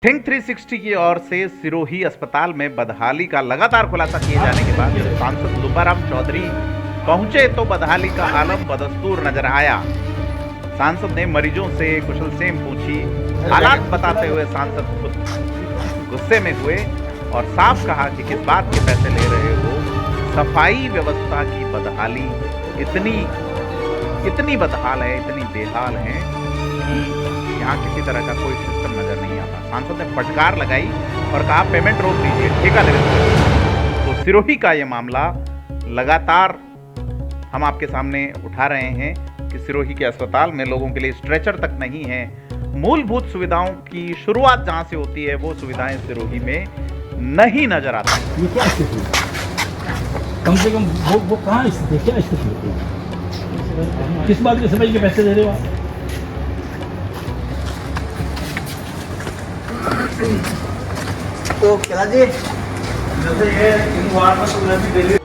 Think 360 की ओर से सिरोही अस्पताल में बदहाली का लगातार खुलासा किए जाने के बाद जब सांसद लुब्बाराम चौधरी पहुंचे तो बदहाली का आलम बदस्तूर नजर आया। सांसद ने मरीजों से कुशलक्षेम पूछी। हालात बताते हुए सांसद खुद गुस्से में हुए और साफ कहा कि किस बात के पैसे ले रहे हो। सफाई व्यवस्था की बदहाली इतनी बदहाल है, इतनी बेहाल है कि यहाँ किसी तरह का कोई सिस्टम नजर नहीं आता। सांसद ने फटकार लगाई और कहा पेमेंट रोक दीजिए, ठेका ले लीजिए। तो सिरोही का ये मामला लगातार हम आपके सामने उठा रहे हैं कि सिरोही के अस्पताल में लोगों के लिए स्ट्रेचर तक नहीं है। मूलभूत सुविधाओं की शुरुआत जहां से होती है वो सुविधाएं सिरोही में नहीं नजर आती। ये क्या स्थिति है? कम से कम वो कहाँ स्थिति है, क्या स्थिति है? किस बात के सफाई के पैसे दे रहे हो आप? तो क्या जी जैसे ये इन वार्ड में तो भी दिल्ली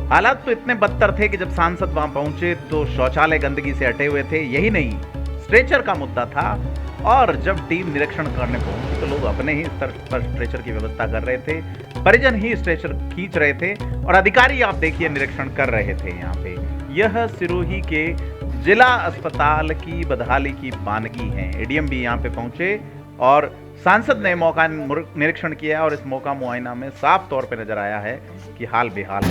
हालात तो इतने बदतर थे कि जब सांसद वहां पहुंचे तो शौचालय गंदगी से हटे हुए थे। यही नहीं, स्ट्रेचर का मुद्दा था और जब टीम निरीक्षण करने पहुंची तो लोग अपने ही स्तर पर स्ट्रेचर की व्यवस्था कर रहे थे। परिजन ही स्ट्रेचर खींच रहे थे और अधिकारी आप देखिए निरीक्षण कर रहे थे। यहाँ पे यह सिरोही के जिला अस्पताल की बदहाली की बानगी है। एडीएम भी यहाँ पे पहुंचे और सांसद ने मौका निरीक्षण किया और इस मौका मुआयना में साफ तौर पे नजर आया है कि हाल बेहाल है।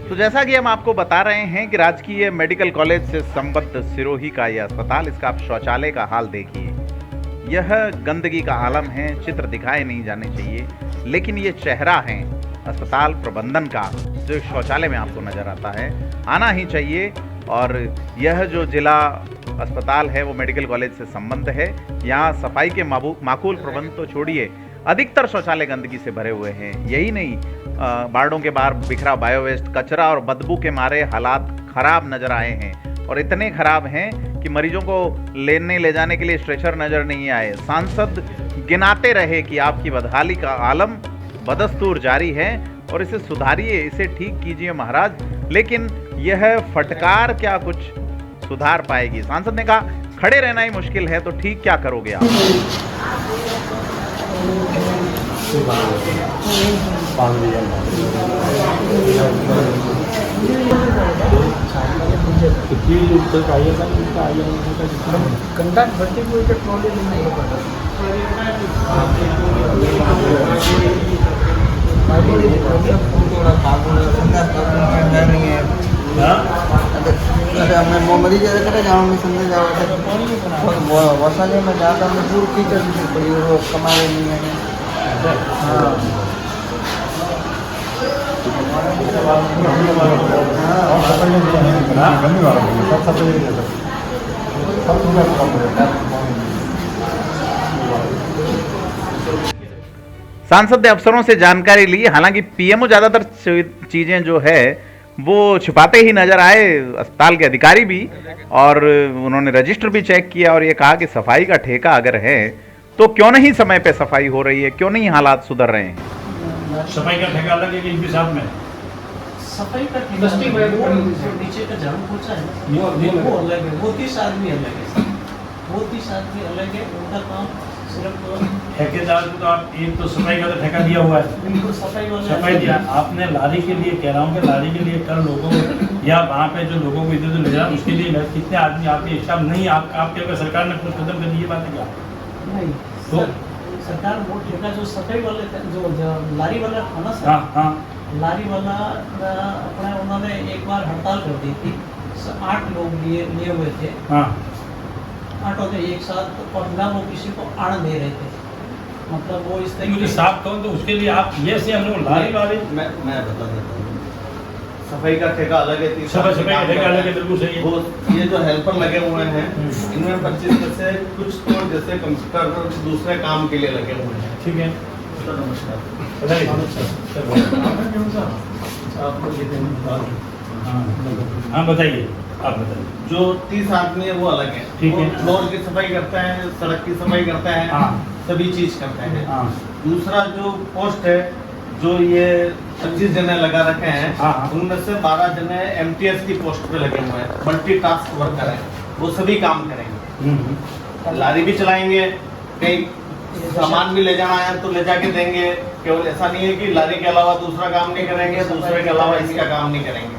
तो जैसा कि हम आपको बता रहे हैं कि राजकीय मेडिकल कॉलेज से संबद्ध सिरोही का यह अस्पताल, इसका आप शौचालय का हाल देखिए। यह गंदगी का आलम है, चित्र दिखाए नहीं जाने चाहिए, लेकिन ये चेहरा है अस्पताल प्रबंधन का जो शौचालय में आपको नजर आता है। आना ही चाहिए। और यह जो जिला अस्पताल है वो मेडिकल कॉलेज से संबंध है। यहाँ सफाई के माकूल प्रबंध तो छोड़िए, अधिकतर शौचालय गंदगी से भरे हुए हैं। यही नहीं, वार्डों के बाहर बिखरा बायोवेस्ट, कचरा और बदबू के मारे हालात खराब नजर आए हैं और इतने खराब हैं कि मरीजों को लेने ले जाने के लिए स्ट्रेचर नजर नहीं आए। सांसद गिनाते रहे कि आपकी बदहाली का आलम बदस्तूर जारी है और इसे सुधारिए, इसे ठीक कीजिए महाराज। लेकिन यह फटकार क्या कुछ सुधार पाएगी? सांसद ने कहा खड़े रहना ही मुश्किल है तो ठीक क्या करोगे आप? कंडक्ट भर्ती को एक ट्रॉली नहीं है मरी जाए जाऊँ समझ जाओ वर्षा में मैं जाता मैं पूरी कीचड़ पड़ी वो कमाए नहीं है। सांसद ने अफसरों से जानकारी ली। हालांकि पीएमओ ज्यादातर चीजें जो है वो छिपाते ही नजर आए, अस्पताल के अधिकारी भी, और उन्होंने रजिस्टर भी चेक किया और ये कहा कि सफाई का ठेका अगर है तो क्यों नहीं समय पे सफाई हो रही है, क्यों नहीं हालात सुधर रहे हैं। सफाई का ठेका अलग है कि इनके साथ में सफाई का नीचे का झाड़ू पोछा है वो अलग है, वो 30 आदमी अलग है, वो 30 आदमी अलग है। उनका काम सिर्फ ठेकेदार को तो आप एक तो सफाई का तो ठेका दिया हुआ है, बिल्कुल सफाई दिया आपने। लारी के लिए कह रहा हूँ कि लारी के लिए कल लोगों को या वहाँ पे जो लोगों को इधर उधर ले जा उसके लिए कितने आदमी आपके स्टाफ नहीं आपके अगर सरकार ने कुछ कदम कर दिए बात है क्या? नहीं तो सरकार वो ठेका जो सफाई वाले जो लारी वाला था ना सर, हाँ लारी वाला अपना उन्होंने एक बार हड़ताल कर दी थी। 8 लोग लिए हुए थे, हाँ 8 होते एक साथ, और ना वो किसी को आड़ दे रहे थे। मतलब वो इस मुझे साफ कहो तो उसके लिए आप ये से हम लोग लारी वाले मैं बता देता हूँ। सफाई का ठेका अलग है, सफाई का ठेका अलग है, बिल्कुल सही है। वो ये जो हेल्पर लगे हुए हैं इनमें 25 में से कुछ तो जैसे कंप्यूटर दूसरे काम के लिए लगे हुए हैं। ठीक है, नमस्कार। हाँ बताइए, आप बताइए। जो 30 आदमी है वो अलग है, ठीक है। फ्लोर की सफाई करते हैं, सड़क की सफाई करते हैं, हाँ सभी चीज करते हैं। हाँ दूसरा जो पोस्ट है जो ये 25 जने लगा रखे हैं, हाँ। उनमें से 12 जने MTS की पोस्ट पे लगे हुए हैं, मल्टीटास्क वर्कर हैं, वो सभी काम करेंगे, लारी भी चलाएंगे, कहीं सामान भी ले जाना है तो ले जाके देंगे। केवल ऐसा नहीं है कि लारी के अलावा दूसरा काम नहीं करेंगे, दूसरे के अलावा इसका काम नहीं करेंगे।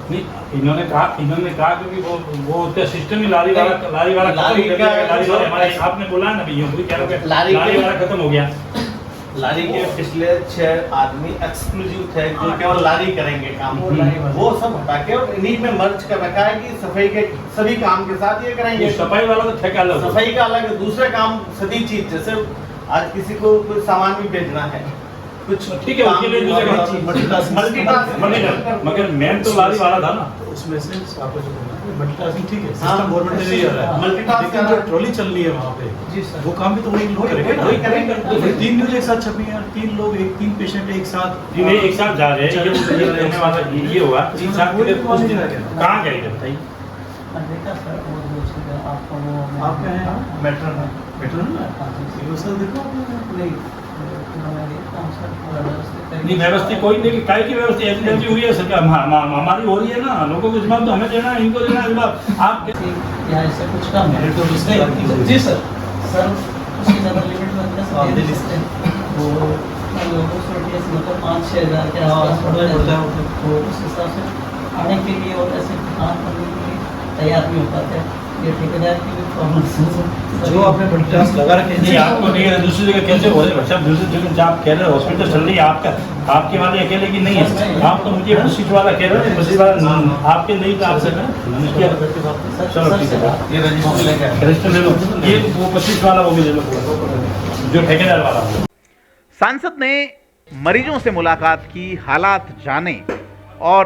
नहीं, इन्होंने कहा क्योंकि वो उसका सिस्टम ही लारी वाला खत्म हो गया। लारी वाला हमारे आपने बोला ना भैया, वही कह रहा हूं, लारी वाला खत्म हो गया। लारी के पिछले 6 आदमी एक्सक्लूसिव थे जो केवल लारी करेंगे काम, वो सब हटा के और इन्हीं में मर्ज कर रखा है कि सफाई के सभी काम के साथ ये करेंगे। सफाई वाला तो ठेका अलग, सफाई का अलग, दूसरे काम सभी चीज, जैसे आज किसी को कोई सामान भी भेजना है, कुछ ठीक है, उसके लिए मल्टीटास्क मगर मेन तो लारी वाला था ना। उसमें से आपको जो बोला मल्टीटास्किंग ठीक है, हाँ, सिस्टम गवर्नमेंट ने नहीं आ रहा है, मल्टीटास्क लेकिन जो ट्रॉली चल रही है वहाँ पे, जी सर, वो काम भी तो वही लोग करेंगे ना। वही करेंगे। तो फिर 3 न्यूज एक साथ छपी हैं, 3 लोग, 3 पेशेंट एक साथ, नहीं एक साथ जा रहे हैं, ये होने वाला ये होगा एक साथ के लिए कुछ दिन कहाँ जाएगा बताइए। आपके हैं मेट्रो में मेट्रो सर देखो नहीं व्यवस्था कोई नहीं, काय की व्यवस्था ऐसी हुई है सरकार, हमारी हो रही है ना, लोगों को जवाब तो हमें देना है, इनको देना है जवाब। आप यहाँ ऐसा कुछ काम है तो नहीं, जी सर उसकी ज़्यादा लिमिट में वो लोगों से मतलब 5-6 हज़ार के आसपास पड़ता है, तो उस हिसाब से आने के लिए और ऐसे काम करने के लिए तैयार नहीं हो पाते हैं। ये ठेकेदार की भी प्रॉब्लम जो आपने मल्टीटास्क लगा रखे नहीं आपको नहीं है, दूसरी जगह कैसे हो जाएगा सब, दूसरी जगह जब आप कह रहे हैं हॉस्पिटल चल रही है आपके वाले अकेले की नहीं है, आप तो मुझे मस्जिद वाला कह रहे हैं, मस्जिद वाला आपके नहीं तो आपसे चलो ठीक है, ये रजिस्टर ले लो, ये वो 25 वाला वो भी ले लो जो ठेकेदार वाला। सांसद ने मरीजों से मुलाकात की, हालात जाने और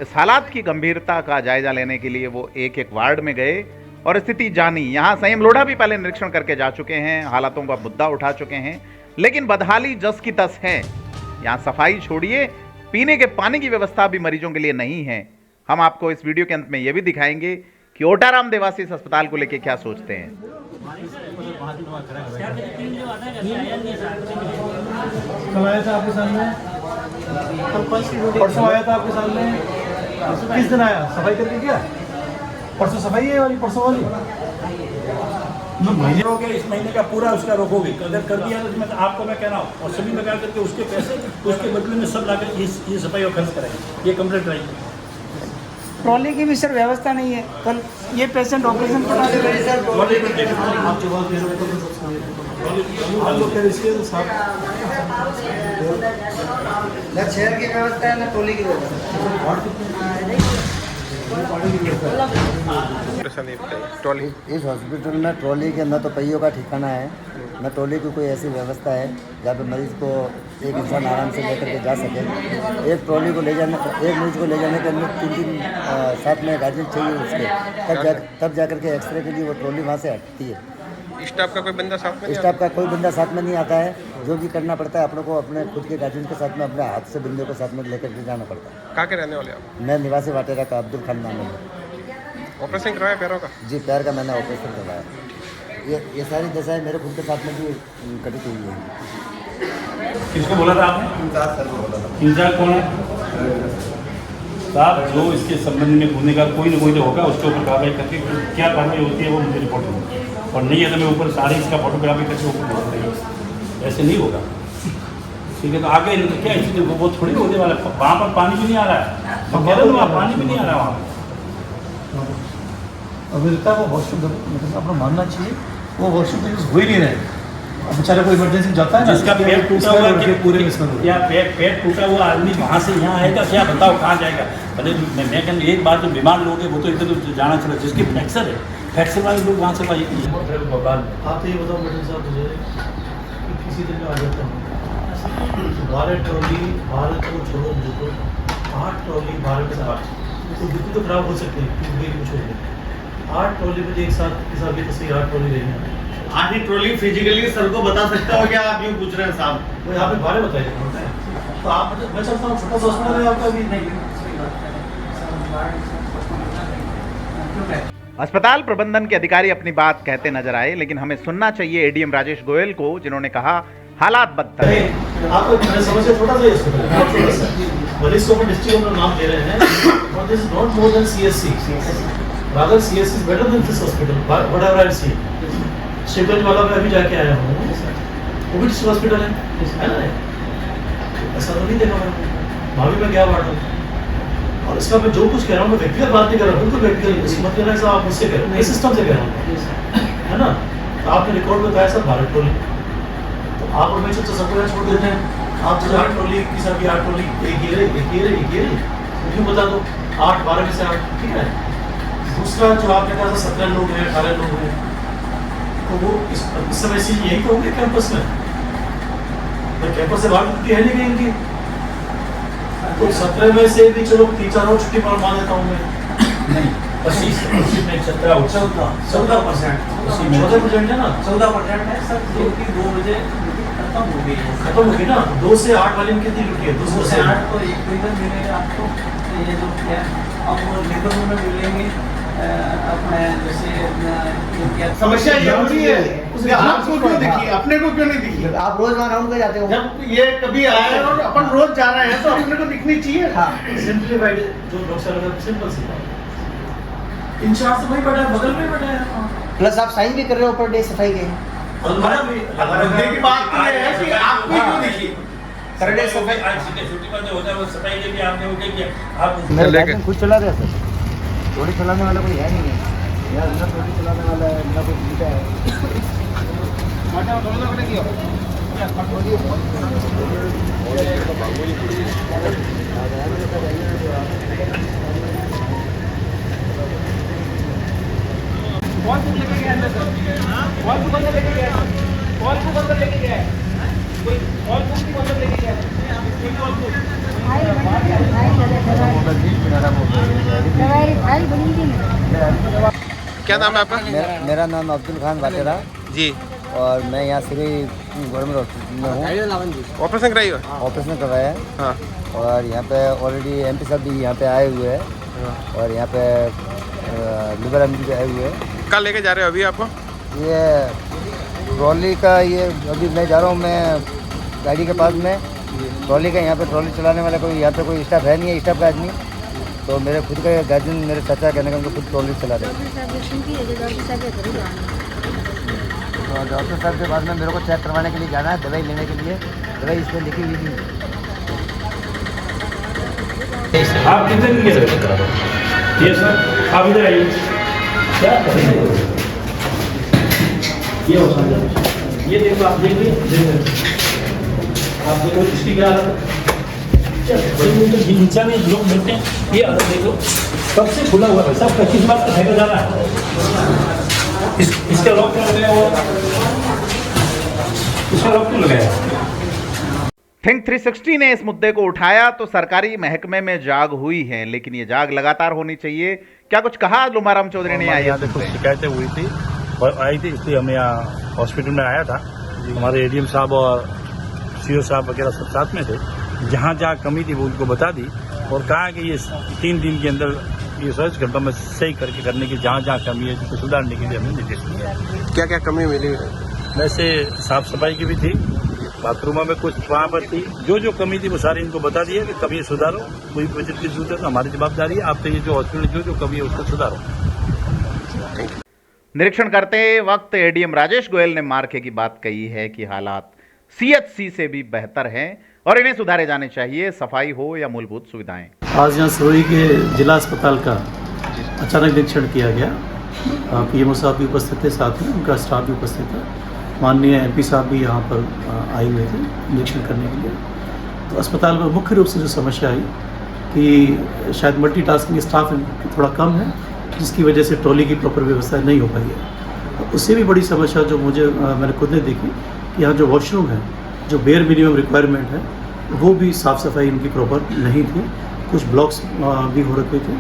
इस हालात की गंभीरता का जायजा लेने के लिए वो एक एक वार्ड में गए और स्थिति जानी। यहाँ संयम लोढ़ा भी पहले निरीक्षण करके जा चुके हैं, हालातों का मुद्दा उठा चुके हैं, लेकिन बदहाली जस की तस है। यहाँ सफाई छोड़िए, पीने के पानी की व्यवस्था भी मरीजों के लिए नहीं है। हम आपको इस वीडियो के अंत में यह भी दिखाएंगे कि ओटाराम देवासी इस अस्पताल को लेकर क्या सोचते हैं। कल आया था आपके सामने, परसों आया था आपके सामने, किस दिन आया, सफाई करके गया, परसों सफाई है वाली, परसों वाली महीने हो गए, इस महीने का पूरा उसका रोकोगे, अगर कर दिया तो मैं आपको मैं कह रहा हूँ, और सभी लगा करके उसके पैसे उसके बदले में सब लाकर ये सफाई और खर्च करेंगे, ये कंप्लीट रहेगी। ट्रॉली की भी सर व्यवस्था नहीं है, कल ये पेशेंट ऑपरेशन करा दे रहे सर, आप जो बात कह रहे हो हम लोग कह रहे इसके साथ न चेयर की व्यवस्था है न ट्रॉली की ट्रॉली। इस हॉस्पिटल में ट्रॉली के न तो पहियों का ठिकाना है, न ट्रॉली की कोई ऐसी व्यवस्था है जहाँ पे मरीज को एक इंसान आराम से लेकर के जा सके। एक ट्रॉली को ले जाने, एक मरीज को ले जाने के अंदर 3-3 साथ में गाड़ी चाहिए उसके, तब जाकर के एक्सरे के लिए वो ट्रॉली वहाँ से हटती है। स्टाफ का कोई बंदा साथ में स्टाफ का कोई बंदा साथ में नहीं आता है, जो भी करना पड़ता है अपने को अपने खुद के गार्जियन के साथ में अपने हाथ से बंदे को साथ में लेकर के जाना पड़ता है। कहाँ के रहने वाले आप? मैं निवासी वाटेरा का अब्दुल खान नाम है। ऑपरेशन करवाया पैरों का? जी, पैर का मैंने ऑपरेशन करवाया। ये सारी दशाएं मेरे खुद के साथ में भी घटित हुई है। किसको बोला था आपने? इंचार्ज कौन है साहब? जो इसके संबंध में होने का कोई ना कोई तो होगा, उसके ऊपर कार्रवाई करके क्या कार्रवाई होती है वो मुझे रिपोर्ट होगी, और नहीं है तो मैं ऊपर सारी इसका फोटोग्राफी करके ऊपर भेज देंगे। ऐसे नहीं होगा, ठीक है? तो आगे क्या स्थिति वो थोड़ी होने वाला है, वहाँ पर पानी भी नहीं आ रहा है, पानी भी नहीं आ रहा है वहाँ पर। अभी लगता है वो वॉशरूम मतलब अपना मानना चाहिए, वो वॉशरूम तो यूज़ हो ही नहीं रहे। अब बेचारा कोई इमरजेंसी जाता है ना, जिसका पेट टूटा हुआ है पूरे इसमें या पेट टूटा हुआ आदमी वहाँ से यहाँ आएगा क्या, बताओ कहाँ जाएगा? भले मैं कहूँ एक बार जो बीमार लोग हैं वो तो इधर तो जाना चला, जिसकी फ्रैक्चर है, फ्रैक्चर वाले लोग वहाँ से आप तो ये बताओ मैडम साहब मुझे कि किसी दिन में आ जाता हूँ 12 ट्रॉली, 12 को छोड़ो मुझे तो 8 ट्रॉली, 12 के 8 तो बिल्कुल तो खराब हो सकते हैं, कुछ हो जाए 8 ट्रॉली में एक साथ किसी भी तस्वीर 8 ट्रॉली रहेंगे। 8 ही ट्रॉली फिजिकली सर को बता सकता हो क्या? आप यूँ पूछ रहे हैं साहब? वो यहाँ पे 12 बताइए, तो आप मैं चाहता हूँ छोटा सा हॉस्पिटल है आपका भी नहीं। अस्पताल प्रबंधन के अधिकारी अपनी बात कहते नजर आए, लेकिन हमें सुनना चाहिए एडीएम राजेश गोयल को, जिन्होंने कहा हालात बदतर हैं। आपको मैंने समझा थोड़ा सा हॉस्पिटल थोड़ा सा भले इसको अपन डिस्ट्रिक्ट अपना नाम ले रहे हैं but this is not more than CSC rather CSC is better than this hospital whatever I see Shivganj वाला मैं अभी जाके आया हूँ वो भी हॉस्पिटल है ना ऐसा तो नहीं देखा मैंने वहाँ भी मैं गया बांटा और इसका मैं जो कुछ कह रहा हूँ मैं व्यक्तिगत बात नहीं कर रहा हूँ बिल्कुल व्यक्तिगत इसको मत कहना ऐसा आप मुझसे कह रहे हो मैं सिस्टम से कह रहा हूँ है ना तो आपने रिकॉर्ड बताया सर भारत टोली तो आप और मैं तो सबको यहाँ छोड़ देते हैं आप तो 8 टोली की सब 8 टोली एक ये क्यों बता दो 8 12 में से 8 ठीक है दूसरा जो आपने कहा था 17 लोग हैं 18 लोग हैं तो वो इस समय से यही तो होंगे कैंपस में कैंपस से बाहर छुट्टी है नहीं इनकी तो 17 में से भी चलो 3-4 और छुट्टी मान देता हूँ मैं नहीं 25% है ना 14% है सर जो कि 2 बजे खत्म हो गई ना 2 से 8 वाली में कितनी छुट्टी है 2 से 8 तो एक इधर मिलेगा आपको ये जो क्या अब वो लेबर में मिलेंगे अपने जैसे समस्या ये हो रही है उसके आपको क्यों दिखी अपने को क्यों नहीं दिखी आप रोज वहाँ राउंड पे जाते हो जब ये कभी आया और अपन रोज जा रहे हैं तो अपने को दिखनी चाहिए सिंपलीफाइड जो डॉक्टर सिंपल सी बात इंचार्ज तो वही बैठा है बगल में बैठा है प्लस आप साइन भी कर रहे हो पर डे सफाई के मुद्दे की बात तो ये है कि आपको क्यों दिखी पर डे सफाई आज छुट्टी पर जो होता है वो सफाई के लिए आपने वो क्या किया आप मेरे लाइसेंस खुद चला रहे सर थोड़ी चलाने वाला कोई है नहीं है यार ना थोड़ी चलाने वाला है ना कोई जीता है क्या नाम है आपका? मेरा नाम अब्दुल खान वाटेरा जी। और मैं यहाँ श्री गवर्नमेंट हॉस्पिटल में हूँ। ऑपरेशन कराई हो? ऑपरेशन करवाया है हाँ। और यहाँ पे ऑलरेडी एमपी साहब भी यहाँ पे आए हुए हैं और यहाँ पे लिबर एमपी भी आए हुए हैं। कहाँ लेके जा रहे हो अभी आपको? ये ट्रॉली का ये अभी मैं जा रहा हूँ मैं गाड़ी के पास में ट्रॉली का यहाँ पे ट्रॉली चलाने वाला कोई यहाँ पे कोई स्टाफ है नहीं है स्टाफ का आदमी तो मेरे खुद का गार्जियन मेरे चाचा कहने का उनको खुद ट्रॉली चला रहे हैं। तो डॉक्टर साहब के पास में मेरे को चेक करवाने के लिए जाना है दवाई लेने के लिए दवाई इस पर लिखी हुई नहीं है। आप कितने दिन के लिए ये सर आप इधर आइए क्या ये हो सकता ये देखो आप देखिए आप देखो इसकी क्या नीचा में लोग मिलते हैं ये अलग देखो कब से खुला हुआ है सब 25 बार का फेंका जा रहा है इसका लॉक क्यों लगाया हुआ इसका लॉक क्यों लगाया? थिंक 360 ने इस मुद्दे को उठाया तो सरकारी महकमे में जाग हुई है लेकिन ये जाग लगातार होनी चाहिए। क्या कुछ कहा लुमाराम चौधरी ने? यहाँ देखो शिकायतें हुई थी और आई थी इसलिए हमें यहाँ हॉस्पिटल में आया था हमारे एडीएम साहब और सीओ साहब वगैरह सब साथ में थे जहाँ जहाँ कमी थी वो उनको बता दी और कहा कि ये 3 दिन के अंदर ये 24 घंटों में सही करने की जहाँ जहाँ कमी है उसको सुधारने के लिए हमने निर्देश दिया। क्या क्या कमी मिली? वैसे साफ सफाई की भी थी बाथरूमों में कुछ वहाँ पर थी जो कमी थी वो सारी इनको बता दिया कि कभी सुधारो कोई बजट की जरूरत है तो हमारी जवाबदारी है आपसे ये जो हॉस्पिटल जो कमी है उसको सुधारो। निरीक्षण करते वक्त एडीएम राजेश गोयल ने मार्के की बात कही है कि हालात सीएचसी से भी बेहतर हैं और इन्हें सुधारे जाने चाहिए, सफाई हो या मूलभूत सुविधाएं। आज यहाँ सिरोही के जिला अस्पताल का अचानक निरीक्षण किया गया। पीएमओ साहब भी उपस्थित थे, साथ में उनका स्टाफ भी उपस्थित था, माननीय एमपी साहब भी यहाँ पर आए हुए थे निरीक्षण करने के लिए। तो अस्पताल में मुख्य रूप से जो समस्या आई कि शायद मल्टीटास्किंग स्टाफ थोड़ा कम है जिसकी वजह से ट्रॉली की प्रॉपर व्यवस्था नहीं हो पाई है। उससे भी बड़ी समस्या जो मैंने खुद ने देखी कि यहाँ जो वॉशरूम है जो बेयर मिनिमम रिक्वायरमेंट है वो भी साफ़ सफाई इनकी प्रॉपर नहीं थी, कुछ ब्लॉक्स भी हो रखे थे।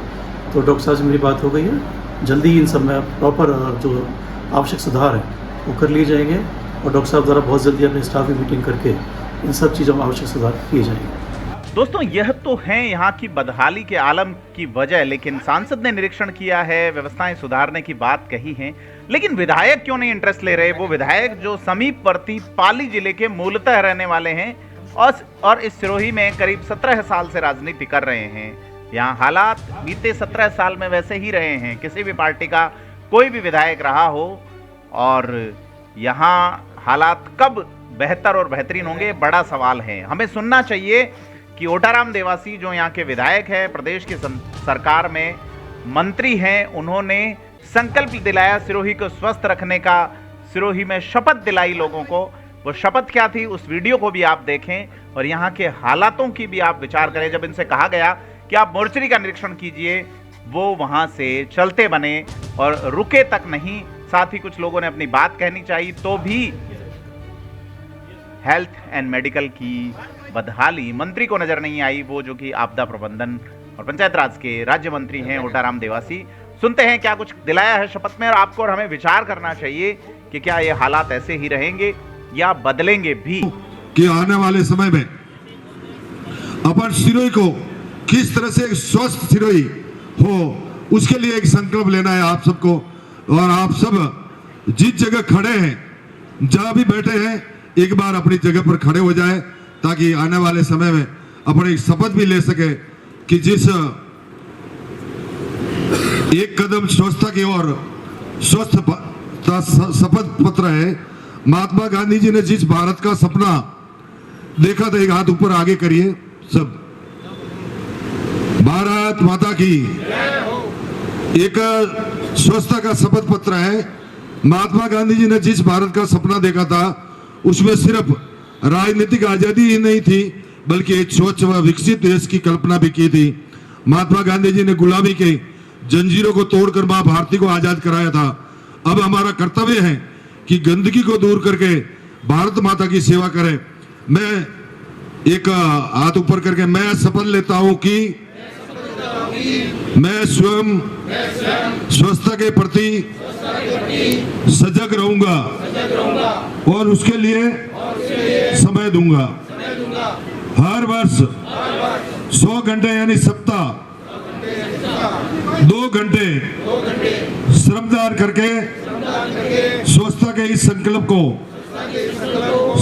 तो डॉक्टर साहब से मेरी बात हो गई है, जल्दी इन सब में प्रॉपर जो आवश्यक सुधार है वो कर लिए जाएंगे और डॉक्टर साहब द्वारा बहुत जल्दी अपने स्टाफ की मीटिंग करके इन सब चीज़ों में आवश्यक सुधार किए जाएंगे। दोस्तों यह तो है यहाँ की बदहाली के आलम की वजह, लेकिन सांसद ने निरीक्षण किया है, व्यवस्थाएं सुधारने की बात कही है, लेकिन विधायक क्यों नहीं इंटरेस्ट ले रहे? वो विधायक जो समीपवर्ती पाली जिले के मूलतः रहने वाले हैं और इस सिरोही में करीब 17 साल से राजनीति कर रहे हैं। यहाँ हालात बीते 17 साल में वैसे ही रहे हैं, किसी भी पार्टी का कोई भी विधायक रहा हो, और यहाँ हालात कब बेहतर और बेहतरीन होंगे बड़ा सवाल है। हमें सुनना चाहिए कि ओटाराम देवासी जो यहाँ के विधायक हैं, प्रदेश की सरकार में मंत्री हैं, उन्होंने संकल्प दिलाया सिरोही को स्वस्थ रखने का, सिरोही में शपथ दिलाई लोगों को। वो शपथ क्या थी उस वीडियो को भी आप देखें और यहाँ के हालातों की भी आप विचार करें। जब इनसे कहा गया कि आप मोर्चरी का निरीक्षण कीजिए, वो वहाँ से चलते बने और रुके तक नहीं। साथ ही कुछ लोगों ने अपनी बात कहनी चाहिए तो भी हेल्थ एंड मेडिकल की बदहाली मंत्री को नजर नहीं आई, वो जो कि आपदा प्रबंधन और पंचायत राज के राज्य मंत्री हैं ओटाराम देवासी। सुनते हैं क्या कुछ दिलाया है शपथ में, और आपको और हमें विचार करना चाहिए कि क्या ये हालात ऐसे ही रहेंगे या बदलेंगे भी। कि आने वाले समय में अपन सिरोही को किस तरह से एक स्वस्थ सिरोही हो, उसके लिए एक संकल्प लेना है आप सबको। और आप सब जिस जगह खड़े हैं, जहां भी बैठे हैं, एक बार अपनी जगह पर खड़े हो जाए, ताकि आने वाले समय में अपन एक शपथ भी ले सके कि जिस एक कदम स्वच्छता की ओर स्वस्थ शपथ पत्र है। महात्मा गांधी जी ने जिस भारत का सपना देखा था, एक हाथ ऊपर आगे करिए सब, भारत माता की एक स्वच्छता का शपथ पत्र है। महात्मा गांधी जी ने जिस भारत का सपना देखा था, उसमें सिर्फ राजनीतिक आजादी ही नहीं थी, बल्कि एक स्वच्छ व विकसित देश की कल्पना भी की थी। महात्मा गांधी जी ने गुलामी के जंजीरों को तोड़कर मां भारती को आजाद कराया था। अब हमारा कर्तव्य है कि गंदगी को दूर करके भारत माता की सेवा करें। मैं एक हाथ ऊपर करके मैं शपथ लेता हूं कि मैं स्वयं स्वच्छता के प्रति सजग रहूंगा और उसके लिए समय दूंगा। हर वर्ष 100 घंटे यानी सप्ताह 2 घंटे श्रमदान करके स्वच्छता के इस संकल्प को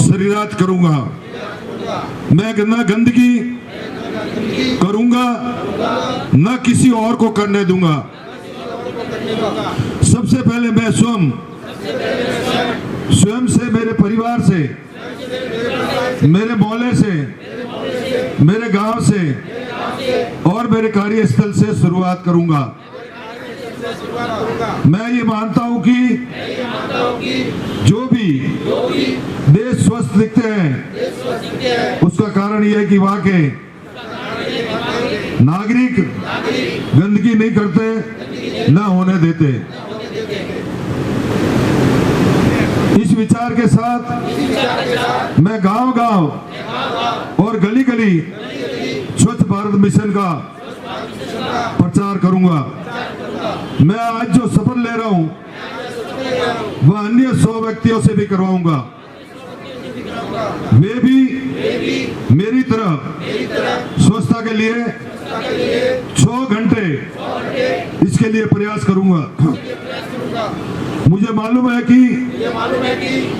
शरीरात करूंगा। मैं न गंदगी करूंगा, न किसी और को करने दूंगा। सबसे पहले मैं स्वयं से, मेरे परिवार से, मेरे मोहल्ले से, मेरे गांव से और मेरे कार्यस्थल से शुरुआत करूंगा। मैं ये मानता हूं कि जो भी देश स्वस्थ दिखते हैं, उसका कारण यह है कि वहां के नागरिक गंदगी नहीं करते, न होने देते। इस विचार के साथ मैं गांव-गांव और गली-गली स्वच्छ भारत मिशन का प्रचार करूंगा। मैं आज जो शपथ ले रहा हूं, वह अन्य 100 व्यक्तियों से भी करवाऊंगा। वे भी मेरी तरह स्वच्छता के लिए 6 घंटे इसके लिए प्रयास करूंगा। मुझे मालूम है कि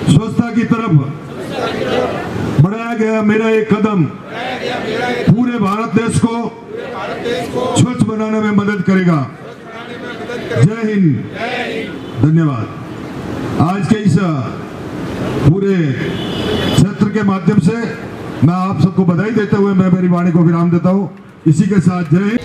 स्वच्छता की तरफ बढ़ाया गया मेरा एक कदम पूरे भारत देश को स्वच्छ बनाने में मदद करेगा। जय हिंद, धन्यवाद। आज के इस पूरे क्षेत्र के माध्यम से मैं आप सबको बधाई देते हुए मैं मेरी वाणी को विराम देता हूं। इसी के साथ जय हिंद।